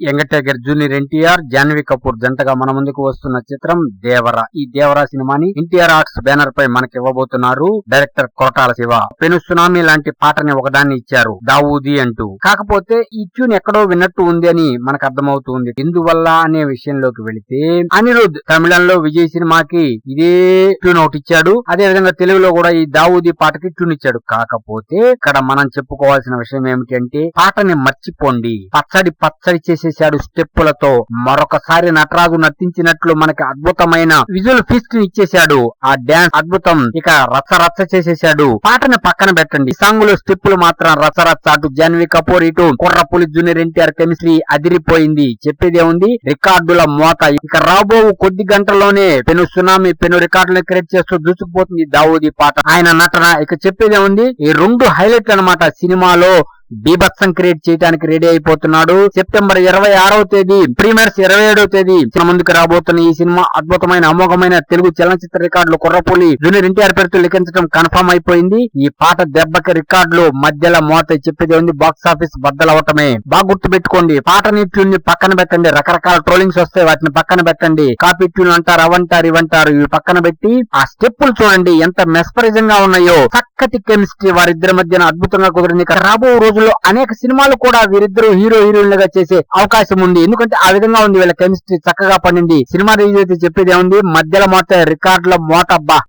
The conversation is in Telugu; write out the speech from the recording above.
Young tiger junior NTR, Janhvi Kapoor జంటగా మన ముందుకు వస్తున్న చిత్రం దేవరా. ఈ దేవరా సినిమాని ఎన్టీఆర్ ఆర్ట్స్ బ్యానర్ పై మనకి ఇవ్వబోతున్నారు డైరెక్టర్ కొరటాల శివ. పెను సునామీ లాంటి పాటని ఒకదాన్ని ఇచ్చారు, దావూది అంటూ. కాకపోతే ఈ ట్యూన్ ఎక్కడో విన్నట్టు ఉంది అని మనకు అర్థమవుతుంది. ఎందువల్ల అనే విషయంలోకి వెళితే, అనిరుద్ తమిళంలో విజయ్ సినిమాకి ఇదే ట్యూన్ ఒకటి ఇచ్చాడు. అదే విధంగా తెలుగులో కూడా ఈ దావూది పాటకి ట్యూన్ ఇచ్చాడు. కాకపోతే ఇక్కడ మనం చెప్పుకోవాల్సిన విషయం ఏమిటంటే, పాటని మర్చిపోండి, పచ్చడి చేసేసాడు స్టెప్పులతో. మరొకసారి నటరాజు నటించినట్లు మనకి అద్భుతమైన విజువల్ ఫీస్ట్ ఇచ్చేశాడు. ఆ డాన్స్ అద్భుతం, ఇక రచ్చ చేసేసాడు. పాటని పక్కన పెట్టండి, సాంగ్ లో స్టెప్పులు మాత్రం రచ్చ. అటు జాన్వీ కపూర్, ఇటు కుర్రపులి జూనియర్ ఎన్టీఆర్ కెమిస్ట్రీ అదిరిపోయింది. చెప్పేదే ఉంది, రికార్డుల మోత. ఇక రాబో కొద్ది గంటల్లోనే పెను సునామీ, పెను రికార్డులను క్రియేట్ చేస్తూ దూసుకుపోతుంది దావూది పాట. ఆయన నటన ఇక చెప్పేదే ఉంది. ఈ రెండు హైలైట్ అన్నమాట. సినిమాలో బీభత్సం క్రియేట్ చేయడానికి రెడీ అయిపోతున్నాడు. సెప్టెంబర్ 26వ తేదీ, ప్రీమియర్స్ 27వ తేదీ ముందుకు రాబోతున్న ఈ సినిమా అద్భుతమైన అమోఘమైన తెలుగు చలనచిత్ర రికార్డులు కుర్రపులి జూనియర్ ఎన్టీఆర్ పేరుతో లిఖించడం కన్ఫర్మ్ అయిపోయింది. ఈ పాట దెబ్బకి రికార్డులు మధ్యలో మోత. చెప్పేది ఉంది, బాక్స్ ఆఫీస్ బద్దలవటమే. బాగా గుర్తు పెట్టుకోండి. పాట ట్యూన్ ని పక్కన పెట్టండి, రకరకాల ట్రోలింగ్స్ వస్తాయి, వాటిని పక్కన పెట్టండి. కాపీ ట్యూన్ అంటారు, అవంటారు, ఇవంటారు, ఇవి పక్కన పెట్టి ఆ స్టెప్పులు చూడండి ఎంత మెస్పరైజింగ్ గా ఉన్నాయో. చక్కటి కెమిస్ట్రీ వారిద్దరి మధ్యన అద్భుతంగా కుదిరింది. రాబో రోజుల్లో అనేక సినిమాలు కూడా వీరిద్దరు హీరో హీరోయిన్లుగా చేసే అవకాశం ఉంది. ఎందుకంటే ఆ విధంగా ఉంది వీళ్ళ కెమిస్ట్రీ, చక్కగా పండింది. సినిమా రిలీజ్ అయితే చెప్పేది ఏముంది, మధ్యలో మోత, రికార్డుల మోత. అబ్బా